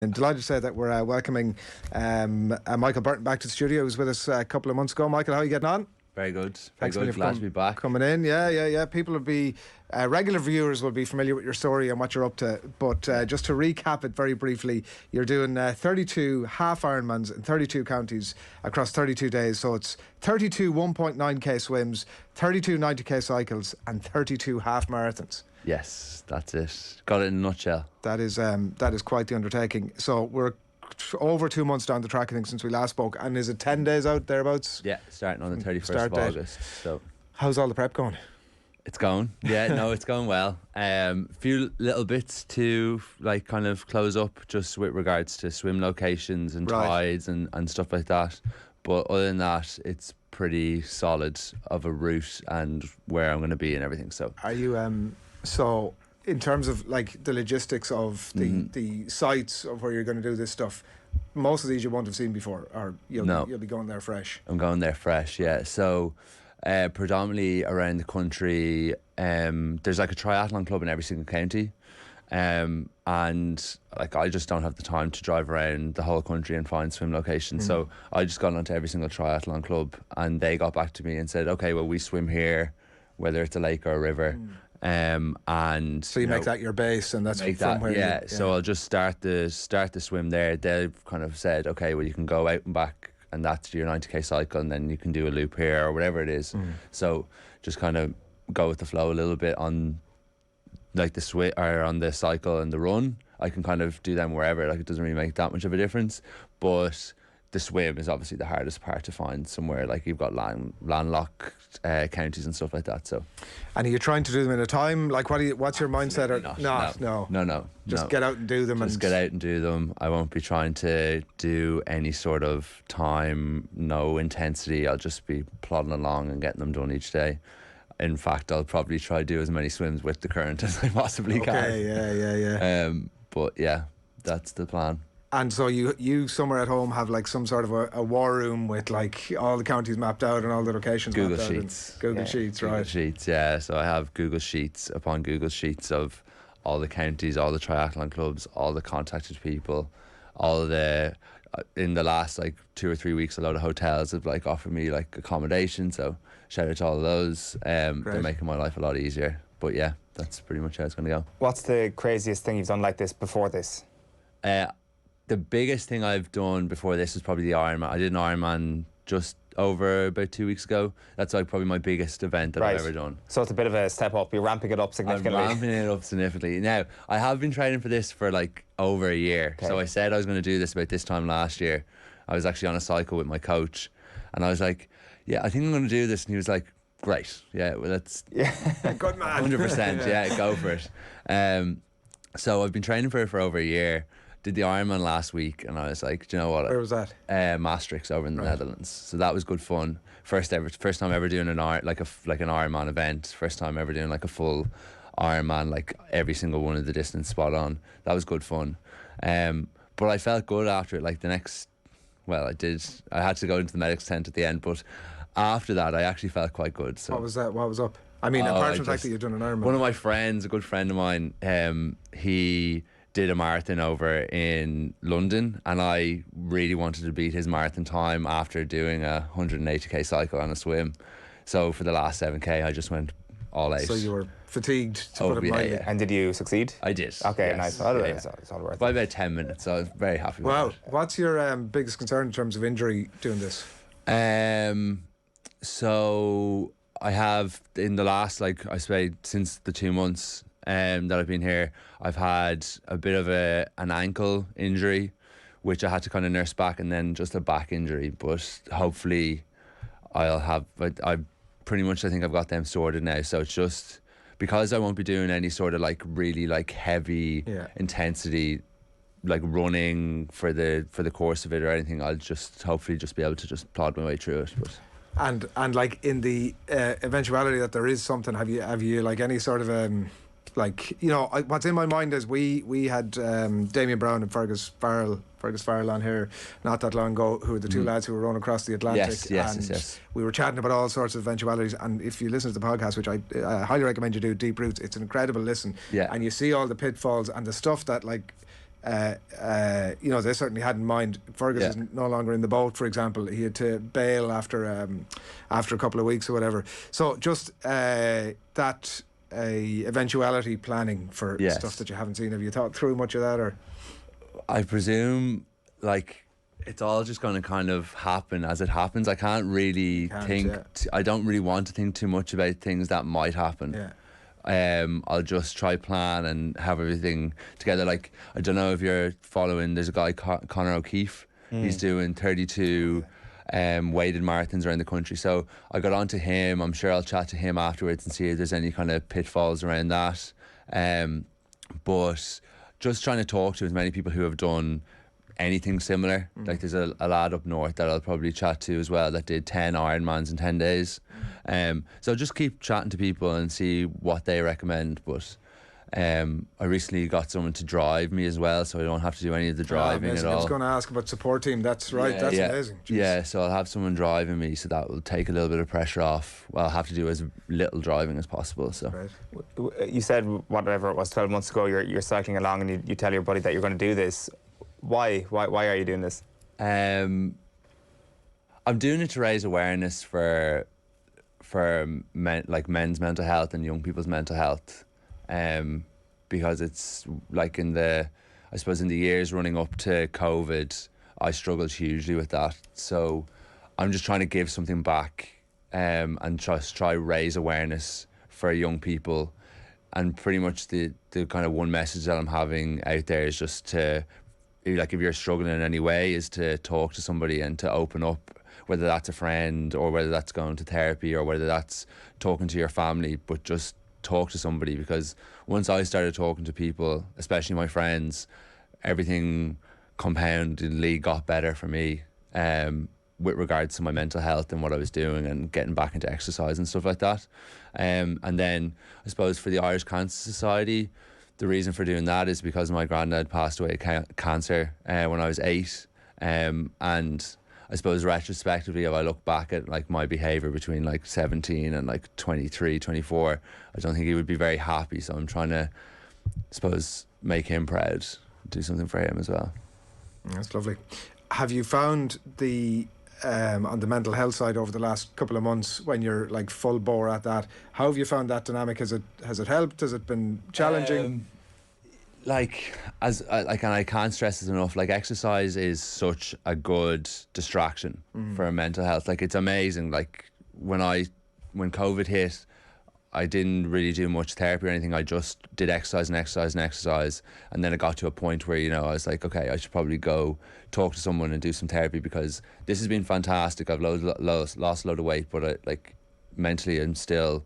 I'm delighted to say that we're welcoming Michael Burton back to the studio. He was with us a couple of months ago. Michael, how are you getting on? Very good. Thanks Very good. Glad to be back. Coming in, yeah. People will be regular viewers will be familiar with your story and what you're up to. But just to recap it very briefly, you're doing 32 half Ironmans in 32 counties across 32 days. So it's 32 1.9k swims, 32 90k cycles, and 32 half marathons. Yes, that's it. Got it in a nutshell. That is quite the undertaking. So we're over 2 months down the track, I think, since we last spoke. And is it 10 days out thereabouts? Yeah, starting on the 31st of August. So how's all the prep going? It's going. Yeah, no, it's going well. Few little bits to like kind of close up just with regards to swim locations and tides and stuff like that. But other than that, it's pretty solid of a route and where I'm going to be and everything. So are you so in terms of like the logistics of the sites of where you're going to do this stuff, most of these you won't have seen before, or you'll be going there fresh? I'm going there fresh, yeah. So predominantly around the country, there's like a triathlon club in every single county, and like I just don't have the time to drive around the whole country and find swim locations. So I just got onto every single triathlon club, and they got back to me and said, okay, well, we swim here, whether it's a lake or a river. And so you make that your base, and that's from where so I'll just start the swim there. They've kind of said, okay, well, you can go out and back, and that's your 90k cycle, and then you can do a loop here or whatever it is. So just kind of go with the flow a little bit on like the swim or on the cycle and the run. I can kind of do them wherever, like it doesn't really make that much of a difference. But the swim is obviously the hardest part to find somewhere. Like you've got landlocked counties and stuff like that. So, and are you trying to do them in a time? Like what's your mindset? No. Just get out and do them. Just get out and do them. I won't be trying to do any sort of time, no intensity. I'll just be plodding along and getting them done each day. In fact, I'll probably try to do as many swims with the current as I possibly can. Yeah. But yeah, that's the plan. And so you somewhere at home have like some sort of a war room with like all the counties mapped out and all the locations Google mapped Sheets. out. Google Sheets, right? Google Sheets, yeah. So I have Google Sheets upon Google Sheets of all the counties, all the triathlon clubs, all the contacted people, all the in the last like 2 or 3 weeks, a lot of hotels have like offered me like accommodation. So shout out to all of those. They're making my life a lot easier. But yeah, that's pretty much how it's going to go. What's the craziest thing you've done like this before this? The biggest thing I've done before this was probably the Ironman. I did an Ironman just over about 2 weeks ago. That's like probably my biggest event that I've ever done. So it's a bit of a step up. You're ramping it up significantly. I'm ramping it up significantly. Now, I have been training for this for like over a year. Okay. So I said I was going to do this about this time last year. I was actually on a cycle with my coach, and I was like, yeah, I think I'm going to do this. And he was like, great. Yeah, well, that's good man. 100%. Yeah, go for it. So I've been training for it for over a year. Did the Ironman last week, and I was like, do you know what? Where was that? Maastricht over in the Netherlands. So that was good fun. First time ever doing an Ironman event. First time ever doing like a full Ironman, like every single one of the distance spot on. That was good fun. But I felt good after it. Like I had to go into the medics tent at the end, but after that, I actually felt quite good. So what was that? What was up? I mean, apart from the fact that you've done an Ironman. One of my friends, a good friend of mine, he did a marathon over in London, and I really wanted to beat his marathon time after doing a 180k cycle on a swim. So for the last 7k, I just went all out. So you were fatigued, to put it mildly. And did you succeed? I did. Okay, yes. Nice. It's all worth it. By about 10 minutes, so I was very happy with it. What's your biggest concern in terms of injury doing this? So I have, in the last, like I say, since the 2 months that I've been here, I've had a bit of an ankle injury, which I had to kind of nurse back, and then just a back injury. But hopefully I pretty much, I think I've got them sorted now. So it's just because I won't be doing any sort of like really like heavy intensity, like running for the course of it or anything. I'll just hopefully just be able to just plod my way through it. But and like in the eventuality that there is something, have you like any sort of like, you know, what's in my mind is we had Damien Brown and Fergus Farrell on here not that long ago, who were the two lads who were running across the Atlantic. Yes. We were chatting about all sorts of eventualities, and if you listen to the podcast, which I highly recommend you do, Deep Roots, it's an incredible listen. Yeah. And you see all the pitfalls and the stuff that like they certainly had in mind. Fergus is no longer in the boat, for example. He had to bail after a couple of weeks or whatever. So just that eventuality planning for stuff that you haven't seen. Have you thought through much of that, or? I presume, like, it's all just going to kind of happen as it happens. I can't really think. I don't really want to think too much about things that might happen. I'll just try plan and have everything together. Like, I don't know if you're following, there's a guy, Conor O'Keefe. He's doing 32 weighted marathons around the country. So I got on to him. I'm sure I'll chat to him afterwards and see if there's any kind of pitfalls around that. But just trying to talk to as many people who have done anything similar. Like, there's a lad up north that I'll probably chat to as well that did 10 Ironmans in 10 days. So just keep chatting to people and see what they recommend. But I recently got someone to drive me as well, so I don't have to do any of the driving at all. I was going to ask about support team. That's right. That's amazing. Jeez. Yeah, so I'll have someone driving me, so that will take a little bit of pressure off. Well, I'll have to do as little driving as possible. So you said, whatever it was, 12 months ago, you're cycling along and you tell your buddy that you're going to do this. Why are you doing this? I'm doing it to raise awareness for men's mental health and young people's mental health, because it's like in the years running up to COVID, I struggled hugely with that. So I'm just trying to give something back, and just try raise awareness for young people. And pretty much the kind of one message that I'm having out there is just to, like, if you're struggling in any way, is to talk to somebody and to open up, whether that's a friend or whether that's going to therapy or whether that's talking to your family, but just talk to somebody. Because once I started talking to people, especially my friends, everything compoundedly got better for me, with regards to my mental health and what I was doing and getting back into exercise and stuff like that. And then I suppose for the Irish Cancer Society, the reason for doing that is because my granddad passed away of cancer when I was 8. And I suppose retrospectively, if I look back at like my behaviour between like 17 and like 23, 24, I don't think he would be very happy. So I'm trying to, I suppose, make him proud, do something for him as well. That's lovely. Have you found on the mental health side over the last couple of months, when you're like full bore at that, how have you found that dynamic? Has it helped? Has it been challenging? And I can't stress this enough, like, exercise is such a good distraction for mental health. Like, it's amazing. Like, when COVID hit, I didn't really do much therapy or anything. I just did exercise. And then it got to a point where, I was like, okay, I should probably go talk to someone and do some therapy, because this has been fantastic. I've lost a load of weight, but mentally I'm still,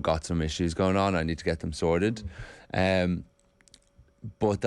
got some issues going on. I need to get them sorted. But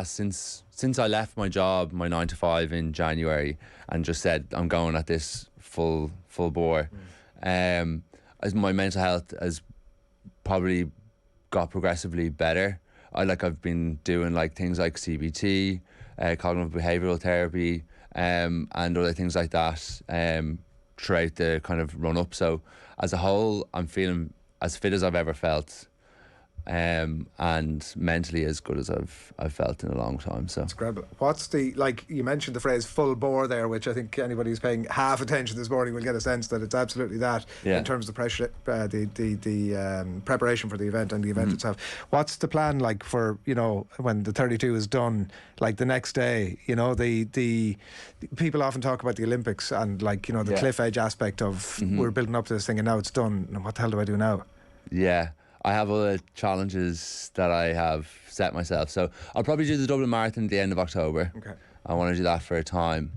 since I left my job, my 9 to 5 in January, and just said I'm going at this full bore, as my mental health has probably got progressively better. I've been doing like things like CBT, cognitive behavioural therapy, and other things like that throughout the kind of run up. So as a whole, I'm feeling as fit as I've ever felt. And mentally as good as I've felt in a long time. So it's incredible. What's you mentioned the phrase full bore there, which I think anybody who's paying half attention this morning will get a sense that it's absolutely that, in terms of the pressure, the preparation for the event and the event itself. What's the plan like for, when the 32 is done, like the next day? The people often talk about the Olympics and the cliff edge aspect of we're building up to this thing and now it's done, and what the hell do I do now? Yeah. I have other challenges that I have set myself. So I'll probably do the Dublin Marathon at the end of October. Okay. I want to do that for a time.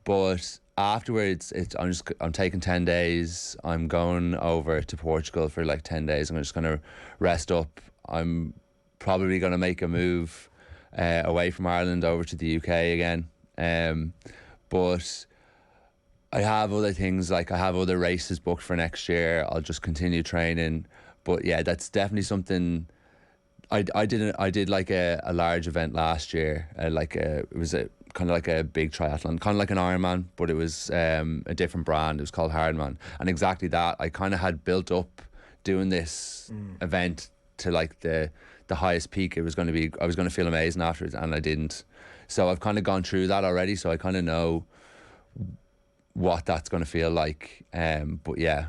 But afterwards, I'm taking 10 days. I'm going over to Portugal for like 10 days. I'm just going to rest up. I'm probably going to make a move away from Ireland over to the UK again. But I have other things, like I have other races booked for next year. I'll just continue training. But yeah, that's definitely something. I did like a large event last year. It was a kind of like a big triathlon, kind of like an Ironman, but it was a different brand. It was called Hardman, and exactly that. I kind of had built up doing this event to like the the highest peak. I was going to feel amazing afterwards, and I didn't. So I've kind of gone through that already, so I kind of know what that's going to feel like. But yeah,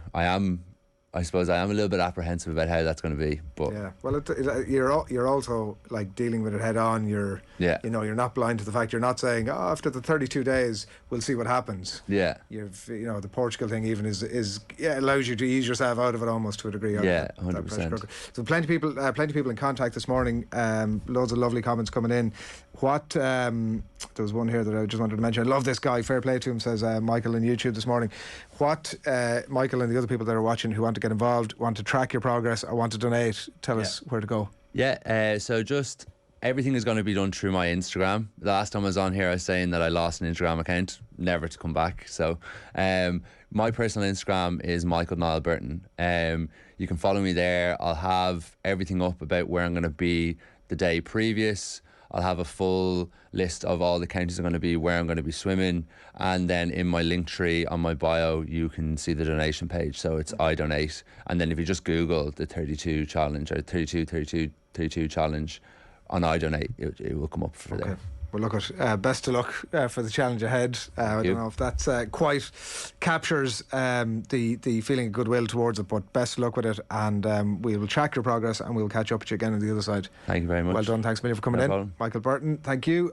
I suppose I am a little bit apprehensive about how that's going to be. But yeah, well, you're also like dealing with it head on. You're not blind to the fact. You're not saying, oh, after the 32 days we'll see what happens. Yeah, the Portugal thing even is allows you to ease yourself out of it almost to a degree. Yeah, 100%. So plenty of people in contact this morning. Loads of lovely comments coming in. There was one here that I just wanted to mention. I love this guy. Fair play to him, says Michael on YouTube this morning. Michael and the other people that are watching who want to get involved, want to track your progress or want to donate, tell us where to go. Yeah, so just everything is going to be done through my Instagram. The last time I was on here, I was saying that I lost an Instagram account, never to come back. So my personal Instagram is Michael Niall Burton. You can follow me there. I'll have everything up about where I'm going to be the day previous. I'll have a full list of all the counties I'm going to be, where I'm going to be swimming, and then in my link tree on my bio you can see the donation page. So it's I donate, and then if you just Google the 32 challenge or 32 challenge on I donate, it will come up for there. Well, look at best of luck for the challenge ahead. I don't know if that's quite captures the feeling of goodwill towards it, but best of luck with it, and we will track your progress and we'll catch up with you again on the other side. Thank you very much. Well done. Thanks a million for coming in. Problem. Michael Burton, thank you.